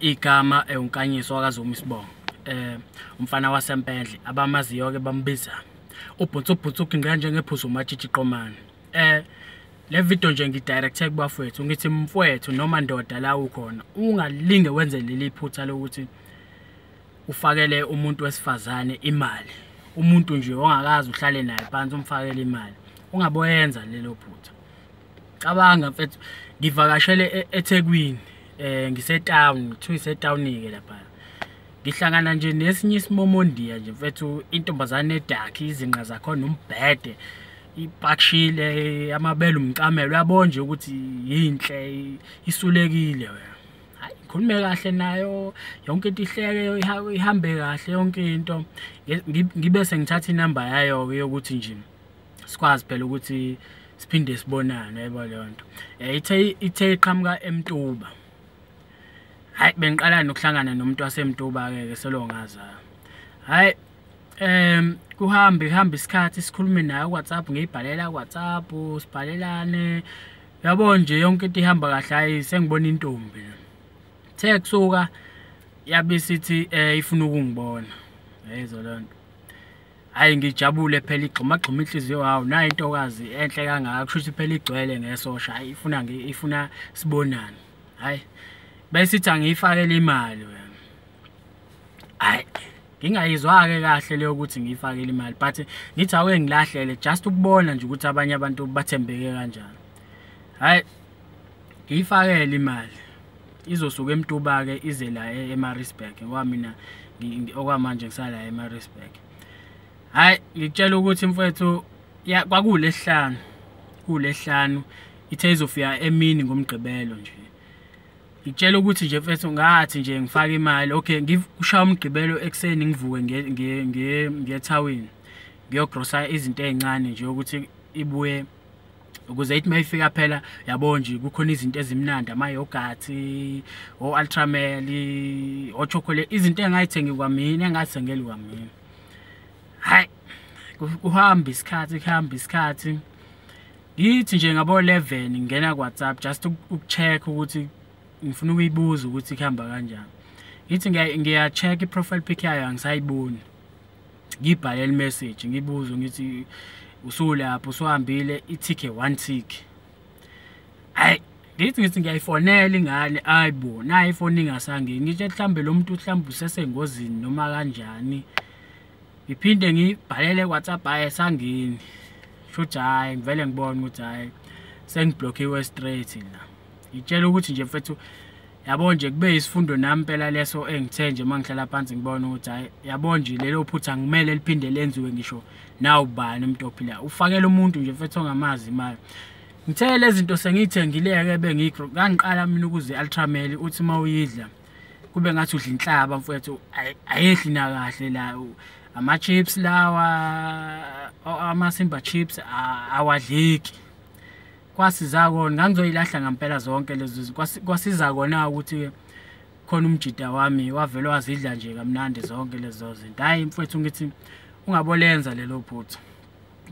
Igama unkanyiswa kaZuma Isibongo. Umfana wasempendle abamaziyo ke bambiza ubhutsubhutsu kungani njengephuzu matshitshi qomane. Le video nje ngidirecte kubafowethu ngithi mfowethu noma ndoda la ukhona ungalinge wenze leli phutha lokuthi ufakele umuntu wesifazane imali. Umuntu nje ongakazi uhlale naye phansi umfakele imali. Ungaboyenza lelo phutha. Cabanga mfethu ngivakashele eThekwini ngise-town ise-town ke lapha. Ngihlangana nje nesinye isimomondiya nje mfethu intombazane edakhi izinqa zakhona umbhede ipakshile amabele umcamelo uyabona nje ukuthi yinhle isulekile wena. Hayi khulume kahle nayo yonke into ihleke ihambe kahle yonke into ngibe sengithatha inamba yayo yokuthi nje sikwazi phela ukuthi siphinde sibonane yebo leyo nto. Ithe iqhamuka eMtuba. Hayi bengiqala nokuhlangana nomuntu waseMtuba ke selongaza. Hayi kuhamba isikhathi sikhulume naye WhatsApp ngiyibhalela WhatsApp sibhalelane. Yabona nje yonke into ihamba kahle hayi sengibona intombi. The kusuka yabe sithi ifuna ukungibona. Yezwa lo nto. Hayi ngijabule phela igxuma inhliziyo hawo nayo intokazi enhle kangaka kusho ukuthi phela igcwele ngesosha hayi ifuna sibonane. Hayi besithi angiyifakele imali wena. Hayi ngingayizwa ke kahle leyo ukuthi ngiyifakele imali but ngithi aweke ngilahlele just ukubona nje ukuthi abanye abantu bathembeke kanjani. Hayi ngiyifakele imali izosuka eMtuba ke ize la eMaritzburg ngoba mina okwamanje ngisala eMaritzburg. Hayi ngikutshela ukuthi mfowethu kulesihlanu ithe izofika emini ngomgqibelo nje. Ngitshela ukuthi nje mfethu ngathi nje ngifaka imali okay ngikushaya umgqibelo ekseni ngivuke ngethawini ngiyogrosa izinto ezincane nje ukuthi ibuye ukuze ithi mayifika phela yabona nje kukhona izinto ezimnandi ama yogurt o ultramel o chocolate izinto engayithengi kwamina engathengeli kwamina. Hayi kuhamba isikhathi ngithi nje ngabo 11 ngena ku WhatsApp just ukucheck ukuthi ngifuna ukuyibuza ukuthi ikhamba kanjani. Ngithi ngiya check iprofile pic yayo angisayiboni. Ngibhalela imessage ngibuza ngithi usulapho usuhambile ithike one tick. Hayi ngithi ngiyayifonela ingane ayibo nayi ifoni ingasangeni ngitshe mhlambe lo muntu mhlambe usesengozini noma kanjani. Ngiphinde ngibhalele WhatsApp hayi sangeni. Shothi hayi ngivele ngibone ukuthi hayi sengiblockiwe straight la. Ngitshela ukuthi nje mfethu yabona nje kube isifundo nami phela leso engithe nje mangihlala phansi ngibona ukuthi hayi yabona nje lelo phutha ngimele liphinde lenziwe ngisho nawu ubani umuntu ophila ufakele umuntu nje mfethu ongamazi imali. Ngithe lezi zinto sengithengileke bengikho ngangiqala mina ukuze ultramel uthi mawuyidla kube ngathi udla inhlaba mfethu ayehli na kahle la ama chips lawa ama simba chips awadliki. Kwasiza kona ngangizoyilahla ngempela zonke lezi kwasiza kona ukuthi khona umjida wami wavela wazidla nje kamnandi zonke lezo zinto. Hayi mfowethu ngithi ungabolenza lelo phutha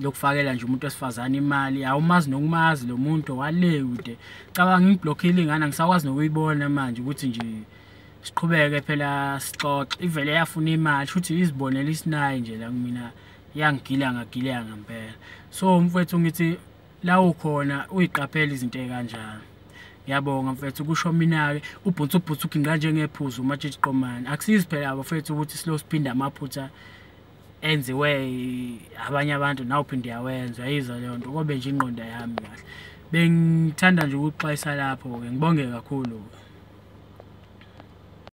lokufakela nje umuntu wesifazane imali awumazi nokumazi lo muntu wale kude. Cabanga ngiblockile ingane ngisakwazi nokuyibona manje ukuthi nje siqhubeke phela sixoxe ivele yafuna imali futhi izibonela isinayi nje la kumina yangigila ngempela. So mfowethu ngithi la ukhona uyiqaphela izinto ezikanjalo. Ngiyabonga mfethu kusho mina ke ubhutsubhutsu kungani njengephuzu matshitshi qomane. Akusizi phela abafethu ukuthi silo siphinda amaphutha enziwe abanye abantu nawo phinde yawenza yiza leyo nto kobe nje ingqondo yami kahle. Bengithanda nje ukuxwayisa lapho ke ngibonge kakhulu.